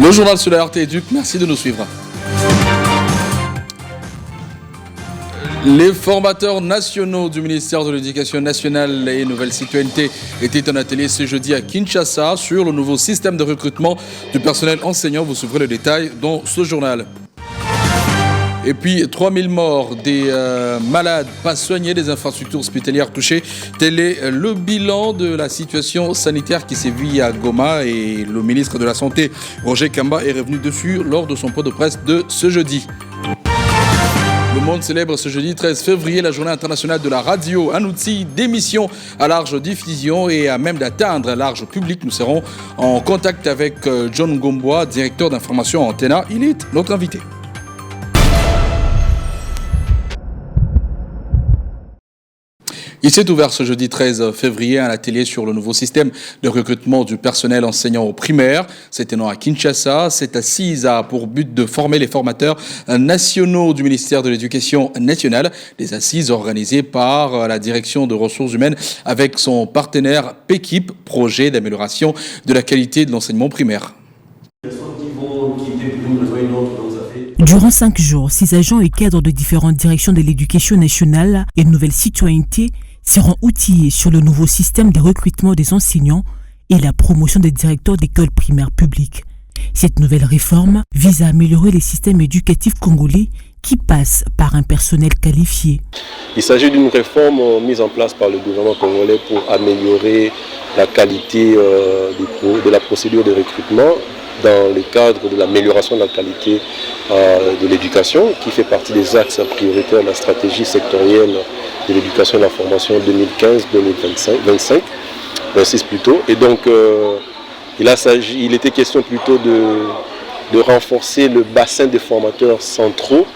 Le journal sur la RT Éduc, merci de nous suivre. Les formateurs nationaux du ministère de l'Éducation nationale et Nouvelle Citoyenneté étaient en atelier ce jeudi à Kinshasa sur le nouveau système de recrutement du personnel enseignant. Vous suivrez le détail dans ce journal. Et puis 3000 morts, des malades pas soignés, des infrastructures hospitalières touchées. Tel est le bilan de la situation sanitaire qui sévit à Goma et le ministre de la Santé, Roger Kamba, est revenu dessus lors de son point de presse de ce jeudi. Le monde célèbre ce jeudi 13 février la journée internationale de la radio, un outil d'émission à large diffusion et à même d'atteindre un large public. Nous serons en contact avec John Gombois, directeur d'information à Antena. Il est notre invité. Il s'est ouvert ce jeudi 13 février un atelier sur le nouveau système de recrutement du personnel enseignant au primaire. C'est tenant à Kinshasa. Cette assise a pour but de former les formateurs nationaux du ministère de l'Éducation nationale. Des assises organisées par la direction de ressources humaines avec son partenaire PEKIP, projet d'amélioration de la qualité de l'enseignement primaire. Durant 5 jours, 6 agents et cadres de différentes directions de l'éducation nationale et de Nouvelle Citoyenneté seront outillés sur le nouveau système de recrutement des enseignants et la promotion des directeurs d'écoles primaires publiques. Cette nouvelle réforme vise à améliorer les systèmes éducatifs congolais qui passent par un personnel qualifié. Il s'agit d'une réforme mise en place par le gouvernement congolais pour améliorer la qualité de la procédure de recrutement dans le cadre de l'amélioration de la qualité de l'éducation, qui fait partie des axes prioritaires de la stratégie sectorielle de l'éducation et de la formation 2015-2025 plutôt. Et donc, il était question plutôt de renforcer le bassin des formateurs centraux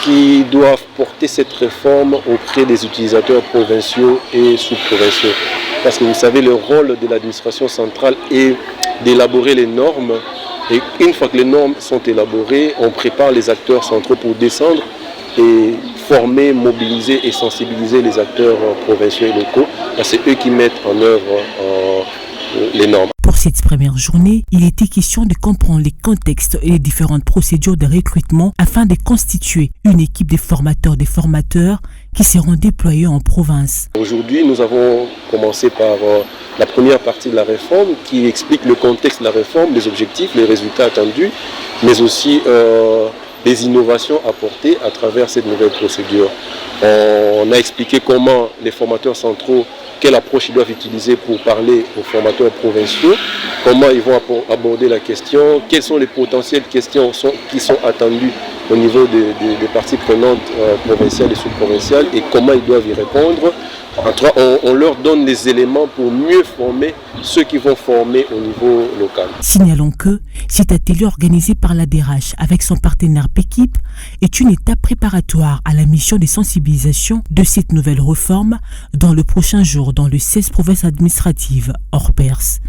qui doivent porter cette réforme auprès des utilisateurs provinciaux et sous-provinciaux. Parce que vous savez, le rôle de l'administration centrale est d'élaborer les normes. Et une fois que les normes sont élaborées, on prépare les acteurs centraux pour descendre et former, mobiliser et sensibiliser les acteurs provinciaux et locaux. C'est eux qui mettent en œuvre les normes. Pour cette première journée, il était question de comprendre les contextes et les différentes procédures de recrutement afin de constituer une équipe de formateurs qui seront déployés en province. Aujourd'hui, nous avons commencé par la première partie de la réforme qui explique le contexte de la réforme, les objectifs, les résultats attendus, mais aussi les innovations apportées à travers cette nouvelle procédure. On a expliqué comment les formateurs centraux, quelle approche ils doivent utiliser pour parler aux formateurs provinciaux, comment ils vont aborder la question, quelles sont les potentielles questions qui sont attendues au niveau des parties prenantes provinciales et sous-provinciales et comment ils doivent y répondre. On leur donne les éléments pour mieux former ceux qui vont former au niveau local. Signalons que cet atelier organisé par la DRH avec son partenaire PEKIP est une étape préparatoire à la mission de sensibilisation de cette nouvelle réforme dans le prochain jour dans les 16 provinces administratives hors Perse.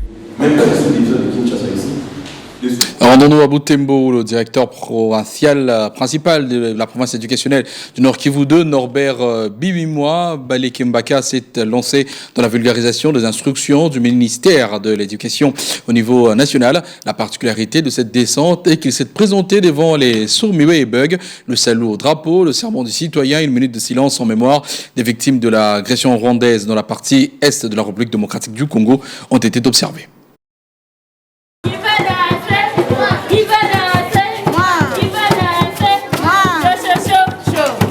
Rendons-nous à Butembo, le directeur principal de la province éducationnelle du Nord Kivu 2, Norbert Bibimois Balekembaka, s'est lancé dans la vulgarisation des instructions du ministère de l'Éducation au niveau national. La particularité de cette descente est qu'il s'est présenté devant les sourds-muets et bugs, le salut au drapeau, le serment du citoyen, une minute de silence en mémoire des victimes de l'agression rwandaise dans la partie est de la République démocratique du Congo ont été observées.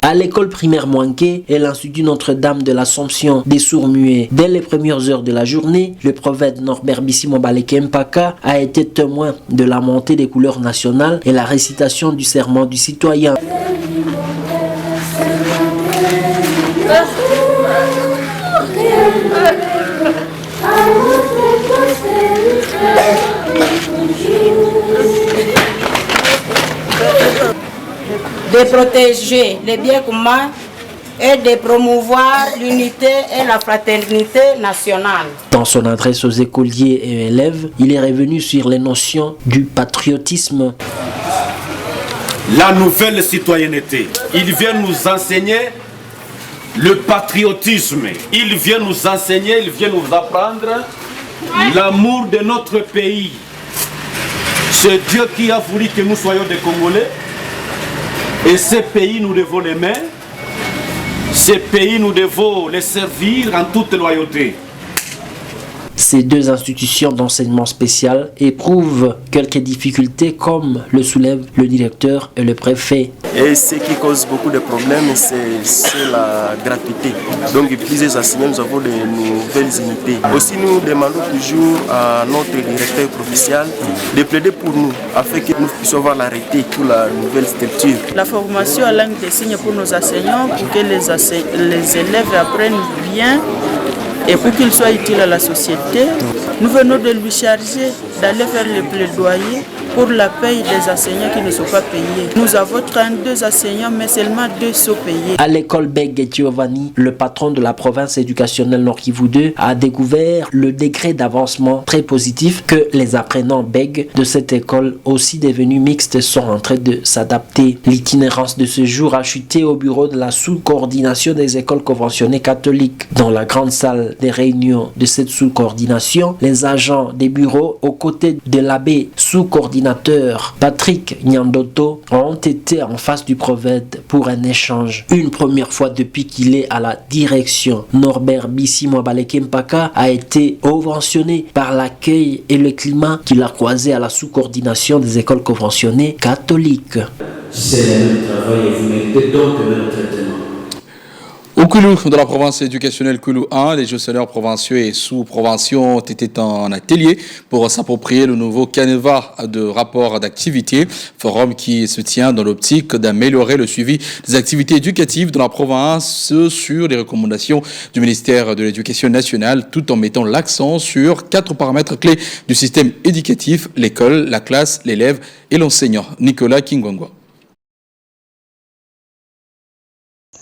À l'école primaire Mouanké et l'Institut Notre-Dame de l'Assomption des sourds-muets, dès les premières heures de la journée, le prophète Norbert Bibimois Balekembaka a été témoin de la montée des couleurs nationales et la récitation du serment du citoyen. De protéger les biens communs et de promouvoir l'unité et la fraternité nationale. Dans son adresse aux écoliers et élèves, il est revenu sur les notions du patriotisme. La nouvelle citoyenneté, il vient nous enseigner le patriotisme, il vient nous enseigner, il vient nous apprendre l'amour de notre pays. C'est Dieu qui a voulu que nous soyons des Congolais. Et ces pays, nous devons les aimer. Ces pays, nous devons les servir en toute loyauté. Ces deux institutions d'enseignement spécial éprouvent quelques difficultés comme le soulève le directeur et le préfet. Et ce qui cause beaucoup de problèmes, c'est la gratuité. Donc plusieurs enseignants, nous avons de nouvelles unités. Aussi nous demandons toujours à notre directeur provincial de plaider pour nous, afin que nous puissions voir l'arrêté pour la nouvelle structure. La formation à langue des signes pour nos enseignants, pour que les élèves apprennent bien et pour qu'ils soient utiles à la société. Nous venons de lui charger d'aller faire le plaidoyer pour la paye des enseignants qui ne sont pas payés. Nous avons 32 enseignants, mais seulement 2 sont payés. À l'école Beg Giovanni, le patron de la province éducationnelle Nord Kivu 2 a découvert le degré d'avancement très positif que les apprenants Beg de cette école, aussi devenue mixte, sont en train de s'adapter. L'itinérance de ce jour a chuté au bureau de la sous-coordination des écoles conventionnées catholiques. Dans la grande salle des réunions de cette sous-coordination, les agents des bureaux, aux côtés de l'abbé sous-coordinateur Patrick Nyandoto, ont été en face du prophète pour un échange. Une première fois depuis qu'il est à la direction. Norbert Bissimo Balekempaka a été ovationné par l'accueil et le climat qu'il a croisé à la sous-coordination des écoles conventionnées catholiques. C'est le même travail et vous méritez donc le même traitement. Au Koulou, de la province éducationnelle Koulou 1, les gestionnaires provinciaux et sous-provinciaux ont été en atelier pour s'approprier le nouveau canevas de rapport d'activité, forum qui se tient dans l'optique d'améliorer le suivi des activités éducatives de la province sur les recommandations du ministère de l'Éducation nationale, tout en mettant l'accent sur 4 paramètres clés du système éducatif: l'école, la classe, l'élève et l'enseignant. Nicolas Kingwangwa.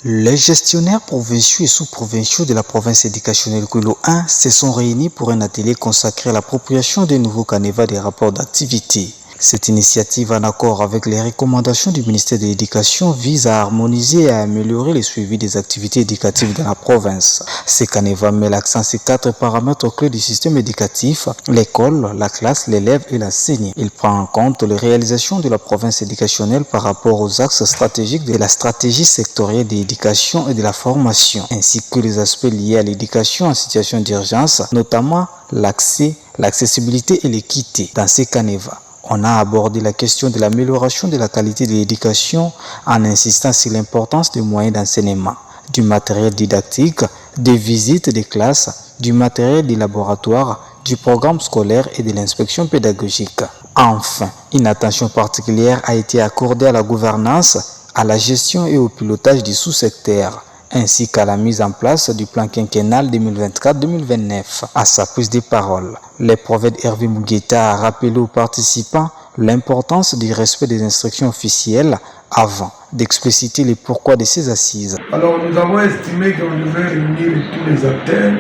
Les gestionnaires provinciaux et sous-provinciaux de la province éducationnelle Koulou 1 se sont réunis pour un atelier consacré à l'appropriation des nouveaux canevas des rapports d'activité. Cette initiative, en accord avec les recommandations du ministère de l'Éducation, vise à harmoniser et à améliorer le suivi des activités éducatives dans la province. Ces canevas met l'accent sur 4 paramètres clés du système éducatif: l'école, la classe, l'élève et l'enseignant. Il prend en compte les réalisations de la province éducationnelle par rapport aux axes stratégiques de la stratégie sectorielle de l'éducation et de la formation, ainsi que les aspects liés à l'éducation en situation d'urgence, notamment l'accès, l'accessibilité et l'équité. Dans ces canevas, on a abordé la question de l'amélioration de la qualité de l'éducation en insistant sur l'importance des moyens d'enseignement, du matériel didactique, des visites des classes, du matériel des laboratoires, du programme scolaire et de l'inspection pédagogique. Enfin, une attention particulière a été accordée à la gouvernance, à la gestion et au pilotage du sous-secteur, ainsi qu'à la mise en place du plan quinquennal 2024-2029. À sa prise de parole, le prophète Hervé Mugueta a rappelé aux participants l'importance du respect des instructions officielles avant d'expliciter les pourquoi de ces assises. Alors nous avons estimé qu'on devait réunir tous les acteurs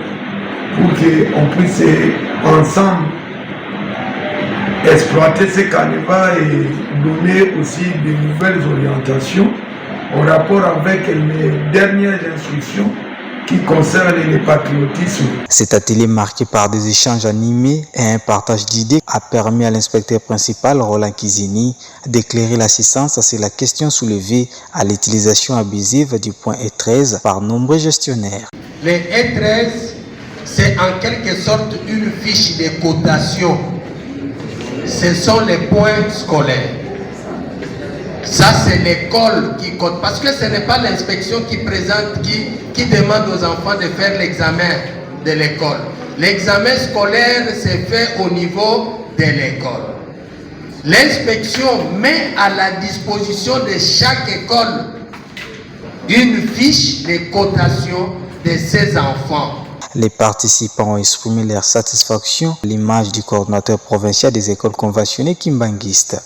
pour qu'on puisse ensemble exploiter ces canevas et donner aussi de nouvelles orientations en rapport avec les dernières instructions qui concernent le patriotisme. Cet atelier marqué par des échanges animés et un partage d'idées a permis à l'inspecteur principal Roland Kizini d'éclairer l'assistance sur la question soulevée à l'utilisation abusive du point E13 par nombreux gestionnaires. Les E13, c'est en quelque sorte une fiche de cotation. Ce sont les points scolaires. Ça, c'est l'école qui compte. Parce que ce n'est pas l'inspection qui présente, qui demande aux enfants de faire l'examen de l'école. L'examen scolaire, c'est fait au niveau de l'école. L'inspection met à la disposition de chaque école une fiche de cotation de ses enfants. Les participants ont exprimé leur satisfaction à l'image du coordonnateur provincial des écoles conventionnées Kimbanguiste.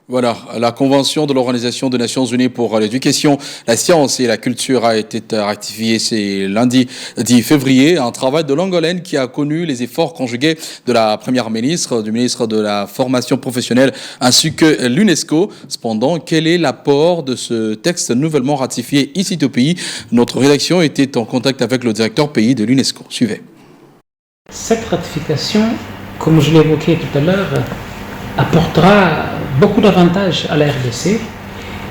Voilà, la Convention de l'Organisation des Nations Unies pour l'éducation, la science et la culture a été ratifiée ce lundi 10 février. Un travail de longue haleine qui a connu les efforts conjugués de la Première ministre, du ministre de la Formation professionnelle ainsi que l'UNESCO. Cependant, quel est l'apport de ce texte nouvellement ratifié ici au pays? Notre rédaction était en contact avec le directeur pays de l'UNESCO. Suivez. Cette ratification, comme je l'ai évoqué tout à l'heure, apportera beaucoup d'avantages à la RDC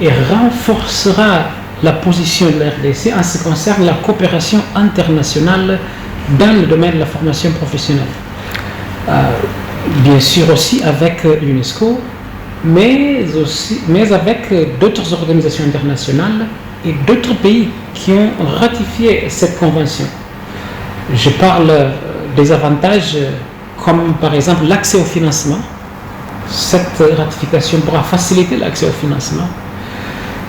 et renforcera la position de la RDC en ce qui concerne la coopération internationale dans le domaine de la formation professionnelle. Bien sûr aussi avec l'UNESCO, mais avec d'autres organisations internationales et d'autres pays qui ont ratifié cette convention. Je parle des avantages comme par exemple l'accès au financement. Cette ratification pourra faciliter l'accès au financement.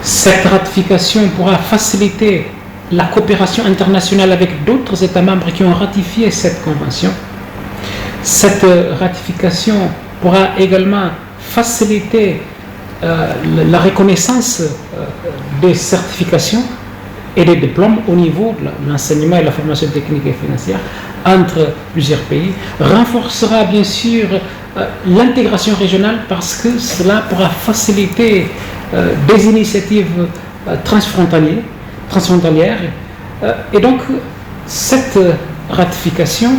Cette ratification pourra faciliter la coopération internationale avec d'autres États membres qui ont ratifié cette convention. Cette ratification pourra également faciliter la reconnaissance des certifications et des diplômes au niveau de l'enseignement et de la formation technique et financière entre plusieurs pays, renforcera bien sûr l'intégration régionale parce que cela pourra faciliter des initiatives transfrontalières. Et donc, cette ratification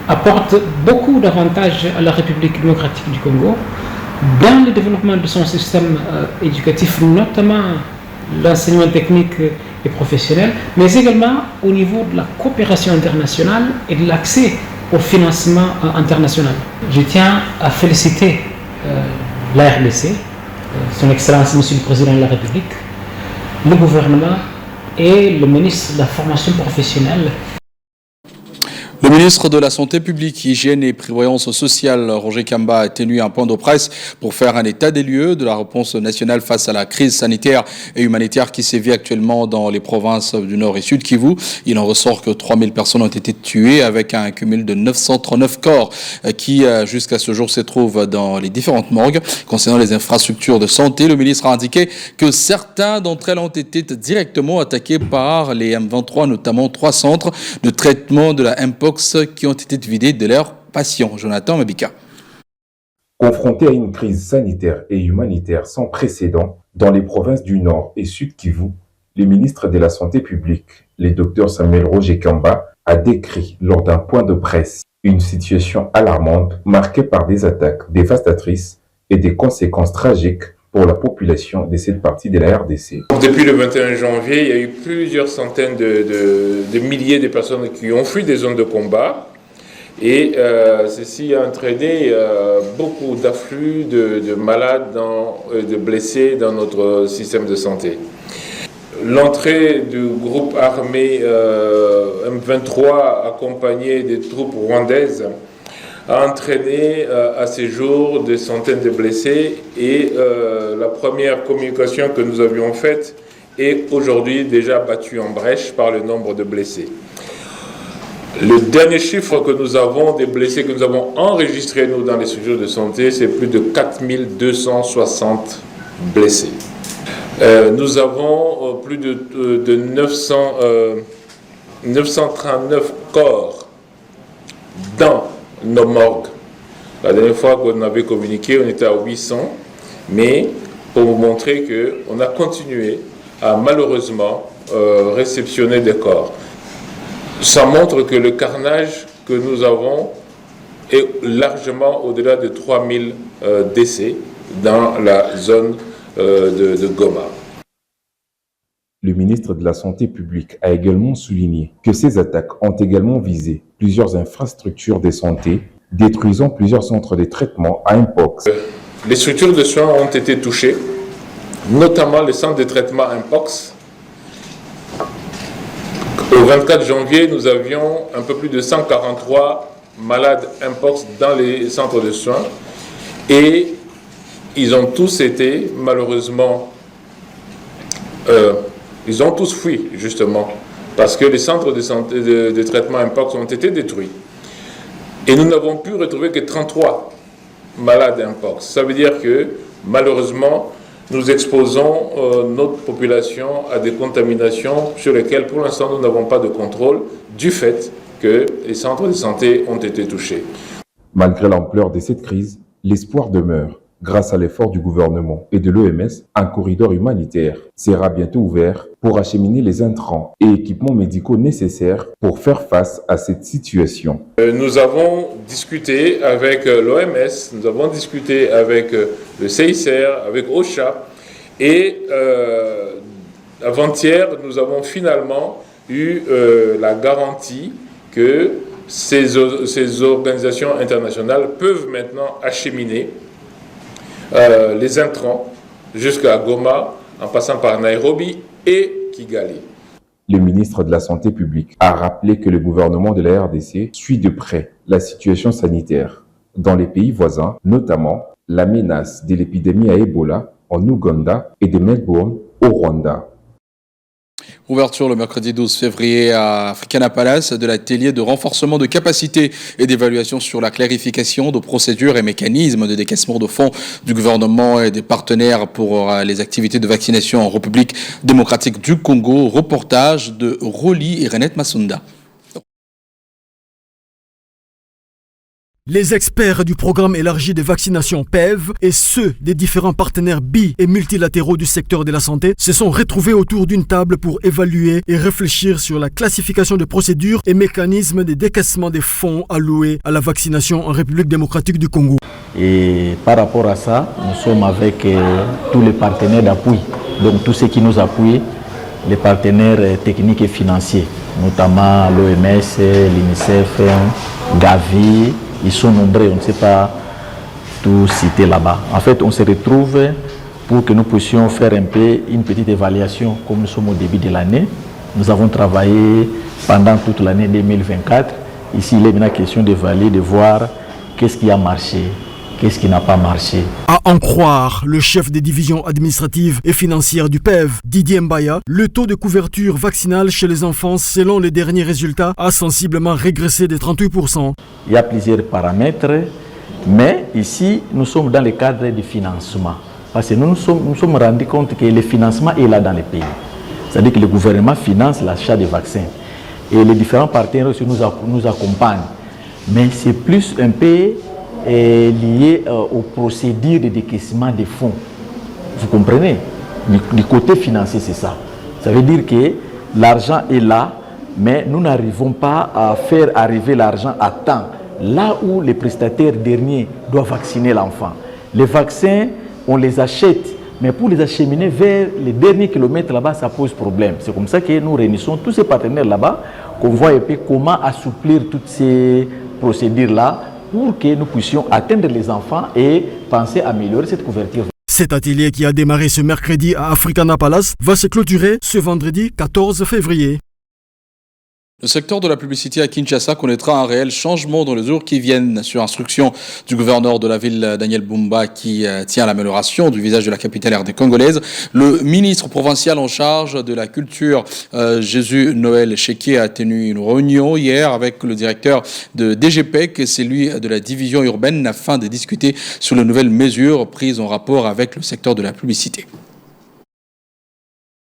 apporte beaucoup d'avantages à la République démocratique du Congo dans le développement de son système éducatif, notamment l'enseignement technique et professionnel, mais également au niveau de la coopération internationale et de l'accès au financement international. Je tiens à féliciter la RDC, son Excellence Monsieur le Président de la République, le gouvernement et le ministre de la Formation professionnelle. Le ministre de la Santé publique, Hygiène et Prévoyance sociale, Roger Kamba, a tenu un point de presse pour faire un état des lieux de la réponse nationale face à la crise sanitaire et humanitaire qui sévit actuellement dans les provinces du Nord et Sud Kivu. Il en ressort que 3000 personnes ont été tuées avec un cumul de 939 corps qui, jusqu'à ce jour, se trouvent dans les différentes morgues. Concernant les infrastructures de santé, le ministre a indiqué que certains d'entre elles ont été directement attaquées par les M23, notamment 3 centres de traitement de la Mpox qui ont été vidés de leurs patients. Jonathan Mabika. Confrontés à une crise sanitaire et humanitaire sans précédent dans les provinces du Nord et Sud Kivu, le ministre de la Santé publique, le docteur Samuel Roger Kamba, a décrit lors d'un point de presse une situation alarmante marquée par des attaques dévastatrices et des conséquences tragiques pour la population de cette partie de la RDC. Depuis le 21 janvier, il y a eu plusieurs centaines de milliers de personnes qui ont fui des zones de combat et ceci a entraîné beaucoup d'afflux de malades, de blessés dans notre système de santé. L'entrée du groupe armé M23 accompagné des troupes rwandaises a entraîné à ces jours des centaines de blessés et la première communication que nous avions faite est aujourd'hui déjà battue en brèche par le nombre de blessés. Le dernier chiffre que nous avons des blessés que nous avons enregistrés nous dans les structures de santé, c'est plus de 4260 blessés. Nous avons plus de 939 corps dans nos morgues. La dernière fois qu'on avait communiqué, on était à 800, mais pour vous montrer qu'on a continué à malheureusement réceptionner des corps. Ça montre que le carnage que nous avons est largement au-delà de 3000 décès dans la zone de Goma. Le ministre de la Santé publique a également souligné que ces attaques ont également visé plusieurs infrastructures de santé, détruisant plusieurs centres de traitement à Mpox. Les structures de soins ont été touchées, notamment les centres de traitement Mpox. Au 24 janvier, nous avions un peu plus de 143 malades Mpox dans les centres de soins et ils ont tous été malheureusement ils ont tous fui, justement, parce que les centres de santé de traitement Mpox ont été détruits. Et nous n'avons pu retrouver que 33 malades Mpox. Ça veut dire que, malheureusement, nous exposons notre population à des contaminations sur lesquelles, pour l'instant, nous n'avons pas de contrôle, du fait que les centres de santé ont été touchés. Malgré l'ampleur de cette crise, l'espoir demeure. Grâce à l'effort du gouvernement et de l'OMS, un corridor humanitaire sera bientôt ouvert pour acheminer les intrants et équipements médicaux nécessaires pour faire face à cette situation. Nous avons discuté avec l'OMS, nous avons discuté avec le CICR, avec OCHA et avant-hier, nous avons finalement eu la garantie que ces organisations internationales peuvent maintenant acheminer les intrants jusqu'à Goma, en passant par Nairobi et Kigali. Le ministre de la Santé publique a rappelé que le gouvernement de la RDC suit de près la situation sanitaire dans les pays voisins, notamment la menace de l'épidémie à Ebola en Ouganda et de Melbourne au Rwanda. Ouverture le mercredi 12 février à Africana Palace de l'atelier de renforcement de capacité et d'évaluation sur la clarification de procédures et mécanismes de décaissement de fonds du gouvernement et des partenaires pour les activités de vaccination en République démocratique du Congo. Reportage de Roli et Renette Masunda. Les experts du programme élargi de vaccination PEV et ceux des différents partenaires bi- et multilatéraux du secteur de la santé se sont retrouvés autour d'une table pour évaluer et réfléchir sur la classification de procédures et mécanismes de décaissement des fonds alloués à la vaccination en République démocratique du Congo. Et par rapport à ça, nous sommes avec tous les partenaires d'appui, donc tous ceux qui nous appuient, les partenaires techniques et financiers, notamment l'OMS, l'UNICEF, Gavi. Ils sont nombreux, on ne sait pas tout citer là-bas. En fait, on se retrouve pour que nous puissions faire un peu une petite évaluation, comme nous sommes au début de l'année. Nous avons travaillé pendant toute l'année 2024. Ici, il est maintenant question d'évaluer, de voir qu'est-ce qui a marché, qu'est-ce qui n'a pas marché. À en croire le chef des divisions administratives et financières du PEV, Didier Mbaya, le taux de couverture vaccinale chez les enfants, selon les derniers résultats, a sensiblement régressé de 38%. Il y a plusieurs paramètres, mais ici, nous sommes dans le cadre du financement. Parce que nous nous sommes rendus compte que le financement est là dans les pays. C'est-à-dire que le gouvernement finance l'achat des vaccins. Et les différents partenaires aussi nous accompagnent. Mais c'est plus un peu lié aux procédures de décaissement des fonds. Vous comprenez? Du côté financier, c'est ça. Ça veut dire que l'argent est là, mais nous n'arrivons pas à faire arriver l'argent à temps, là où les prestataires derniers doivent vacciner l'enfant. Les vaccins, on les achète, mais pour les acheminer vers les derniers kilomètres là-bas, ça pose problème. C'est comme ça que nous réunissons tous ces partenaires là-bas, qu'on voit un peu comment assouplir toutes ces procédures-là pour que nous puissions atteindre les enfants et penser à améliorer cette couverture. Cet atelier qui a démarré ce mercredi à Africana Palace va se clôturer ce vendredi 14 février. Le secteur de la publicité à Kinshasa connaîtra un réel changement dans les jours qui viennent sur instruction du gouverneur de la ville, Daniel Bumba, qui tient à l'amélioration du visage de la capitale RD congolaise. Le ministre provincial en charge de la culture, Jésus Noël Chéké, a tenu une réunion hier avec le directeur de DGPEC et celui de la division urbaine afin de discuter sur les nouvelles mesures prises en rapport avec le secteur de la publicité.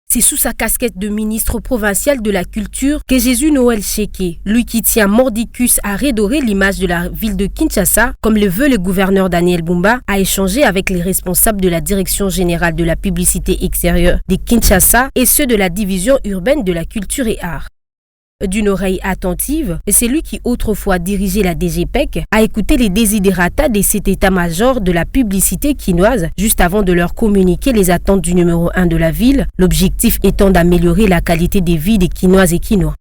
C'est sous sa casquette de ministre provincial de la culture que Jésus Noël Chéké, lui qui tient mordicus à redorer l'image de la ville de Kinshasa, comme le veut le gouverneur Daniel Bumba, a échangé avec les responsables de la direction générale de la publicité extérieure de Kinshasa et ceux de la division urbaine de la culture et art. D'une oreille attentive, c'est lui qui autrefois dirigeait la DGPEC a écouté les désiderata de cet état-major de la publicité quinoise juste avant de leur communiquer les attentes du numéro 1 de la ville, l'objectif étant d'améliorer la qualité de vie des Quinoises et Quinois.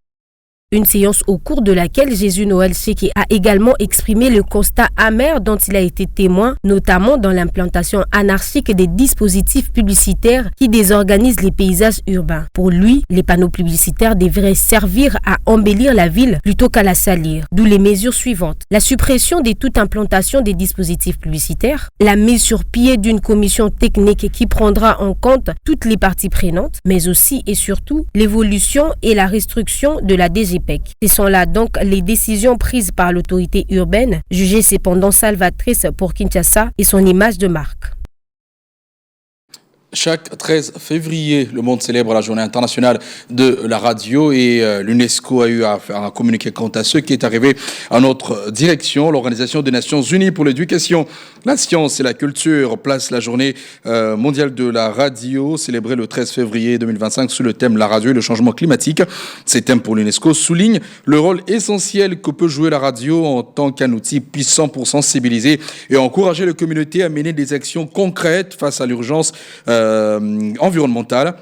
Une séance au cours de laquelle Jésus Noël Chéké a également exprimé le constat amer dont il a été témoin, notamment dans l'implantation anarchique des dispositifs publicitaires qui désorganisent les paysages urbains. Pour lui, les panneaux publicitaires devraient servir à embellir la ville plutôt qu'à la salir, d'où les mesures suivantes. La suppression de toute implantation des dispositifs publicitaires, la mise sur pied d'une commission technique qui prendra en compte toutes les parties prenantes, mais aussi et surtout l'évolution et la restriction de la DGPEC. Ce sont là donc les décisions prises par l'autorité urbaine, jugées cependant salvatrices pour Kinshasa et son image de marque. Chaque 13 février, le monde célèbre la journée internationale de la radio et l'UNESCO a eu à faire un communiqué quant à ce qui est arrivé à notre direction. L'Organisation des Nations Unies pour l'éducation, la science et la culture place la journée mondiale de la radio, célébrée le 13 février 2025 sous le thème la radio et le changement climatique. Ces thèmes pour l'UNESCO soulignent le rôle essentiel que peut jouer la radio en tant qu'un outil puissant pour sensibiliser et encourager les communautés à mener des actions concrètes face à l'urgence environnementale.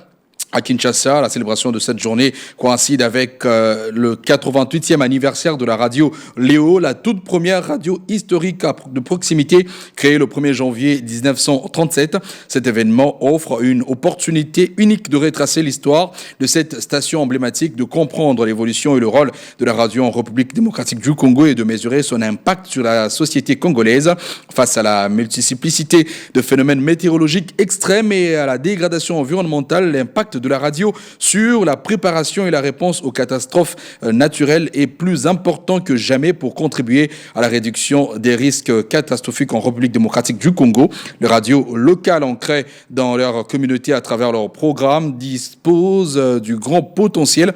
À Kinshasa, la célébration de cette journée coïncide avec le 88e anniversaire de la radio Léo, la toute première radio historique de proximité créée le 1er janvier 1937. Cet événement offre une opportunité unique de retracer l'histoire de cette station emblématique, de comprendre l'évolution et le rôle de la radio en République démocratique du Congo et de mesurer son impact sur la société congolaise face à la multiplicité de phénomènes météorologiques extrêmes et à la dégradation environnementale. L'impact de la radio sur la préparation et la réponse aux catastrophes naturelles est plus important que jamais pour contribuer à la réduction des risques catastrophiques en République démocratique du Congo. Les radios locales ancrées dans leur communauté à travers leurs programmes disposent du grand potentiel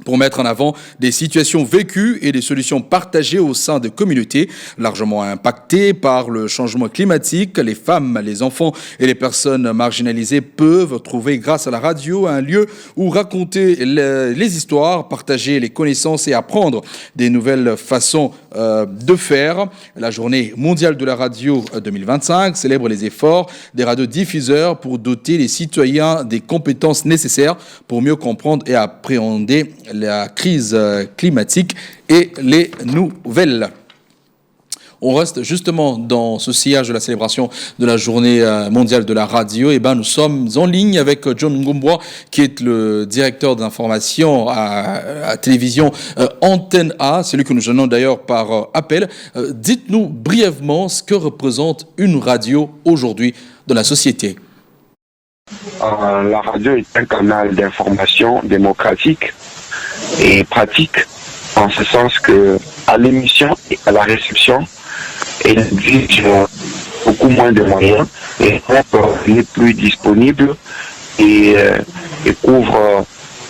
pour mettre en avant des situations vécues et des solutions partagées au sein de communautés largement impactées par le changement climatique. Les femmes, les enfants et les personnes marginalisées peuvent trouver grâce à la radio un lieu où raconter les histoires, partager les connaissances et apprendre des nouvelles façons de faire. La journée mondiale de la radio 2025 célèbre les efforts des radiodiffuseurs pour doter les citoyens des compétences nécessaires pour mieux comprendre et appréhender la crise climatique et les nouvelles. On reste justement dans ce sillage de la célébration de la journée mondiale de la radio. Et nous sommes en ligne avec John Ngombois, qui est le directeur d'information à télévision Antenne A. C'est lui que nous joignons d'ailleurs par appel. Dites-nous brièvement ce que représente une radio aujourd'hui dans la société. La radio est un canal d'information démocratique et pratique, en ce sens que à l'émission et à la réception, elle exige beaucoup moins de moyens et elle est plus disponible et couvre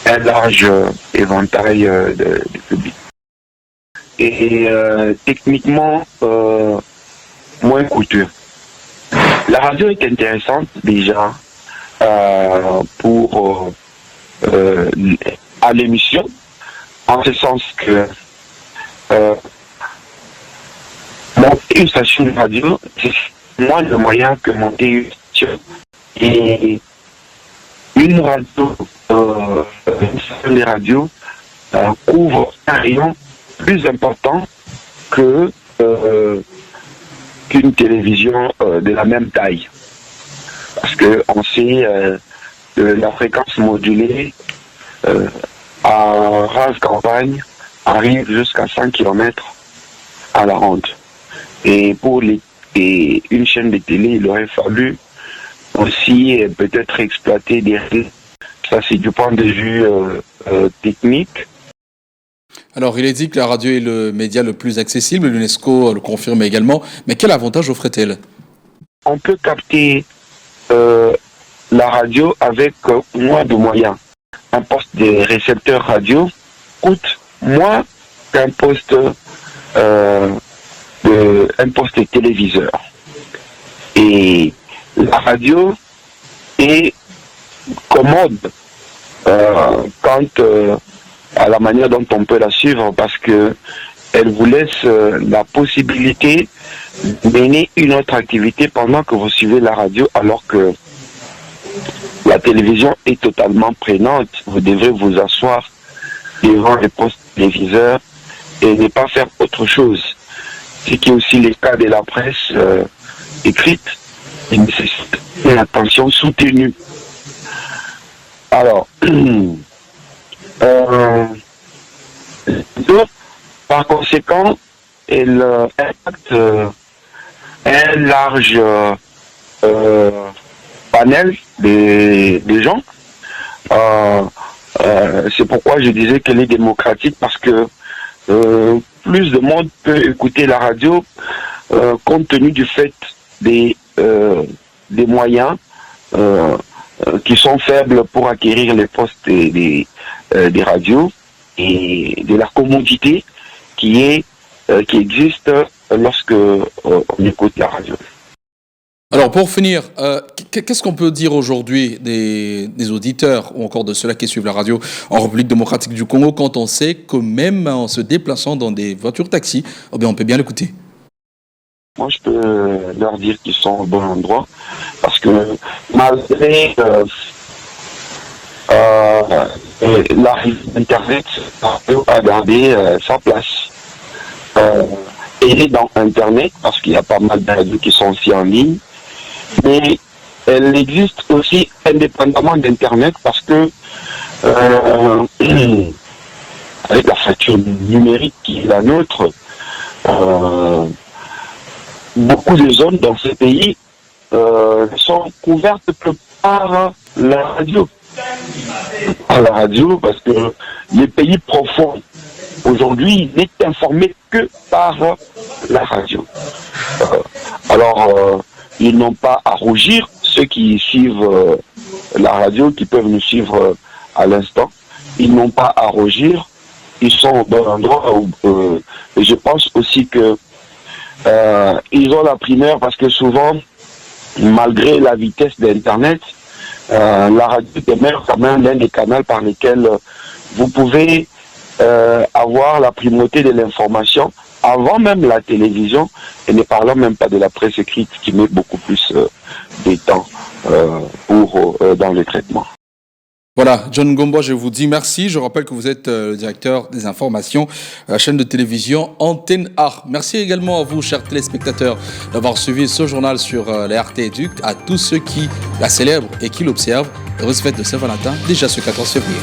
un large éventail de public. Et techniquement, moins coûteux. La radio est intéressante déjà pour à l'émission, en ce sens que monter une station de radio, c'est moins de moyens que monter une station. Et une radio, une station de radio couvre un rayon plus important que qu'une télévision de la même taille. Parce qu'on sait que la fréquence modulée à rase campagne arrive jusqu'à 100 km à la ronde. Et pour une chaîne de télé, il aurait fallu aussi peut-être exploiter des réseaux. Ça, c'est du point de vue technique. Alors, il est dit que la radio est le média le plus accessible, l'UNESCO le confirme également, mais quel avantage offre-t-elle? On peut capter la radio avec moins de moyens. Un poste de récepteur radio coûte moins qu'un poste de téléviseur. Et la radio est commode quant à la manière dont on peut la suivre, parce que elle vous laisse la possibilité de mener une autre activité pendant que vous suivez la radio, alors que la télévision est totalement prenante. Vous devrez vous asseoir devant les postes téléviseurs et ne pas faire autre chose. Ce qui est aussi le cas de la presse écrite, qui nécessite une attention soutenue. Alors, par conséquent, elle impacte un large panel des gens. C'est pourquoi je disais qu'elle est démocratique, parce que plus de monde peut écouter la radio compte tenu du fait des moyens qui sont faibles pour acquérir les postes des radios et de la commodité qui existe lorsque on écoute la radio. Alors pour finir, qu'est-ce qu'on peut dire aujourd'hui des auditeurs ou encore de ceux-là qui suivent la radio en République démocratique du Congo quand on sait que même en se déplaçant dans des voitures taxi, on peut bien l'écouter? Moi, je peux leur dire qu'ils sont au bon endroit parce que malgré l'arrivée d'Internet, on peut garder sa place. Et dans Internet, parce qu'il y a pas mal de radios qui sont aussi en ligne, mais elle existe aussi indépendamment d'Internet parce que avec la fracture numérique qui est la nôtre, beaucoup de zones dans ce pays sont couvertes par la radio. Par la radio, parce que les pays profonds, aujourd'hui, n'est informé que par la radio. Alors, ils n'ont pas à rougir, ceux qui suivent la radio, qui peuvent nous suivre à l'instant, ils n'ont pas à rougir, ils sont au bon endroit. Et je pense aussi que ils ont la primeur parce que souvent, malgré la vitesse d'Internet, la radio demeure quand même l'un des canaux par lesquels vous pouvez avoir la primauté de l'information avant même la télévision, et ne parlons même pas de la presse écrite qui met beaucoup plus de temps dans le traitement. Voilà, John Gombo, je vous dis merci. Je rappelle que vous êtes le directeur des informations à la chaîne de télévision Antenne Art. Merci également à vous, chers téléspectateurs, d'avoir suivi ce journal sur la RT Éduc, à tous ceux qui la célèbrent et qui l'observent. Heureuse fête de Saint-Valentin, déjà ce 14 février.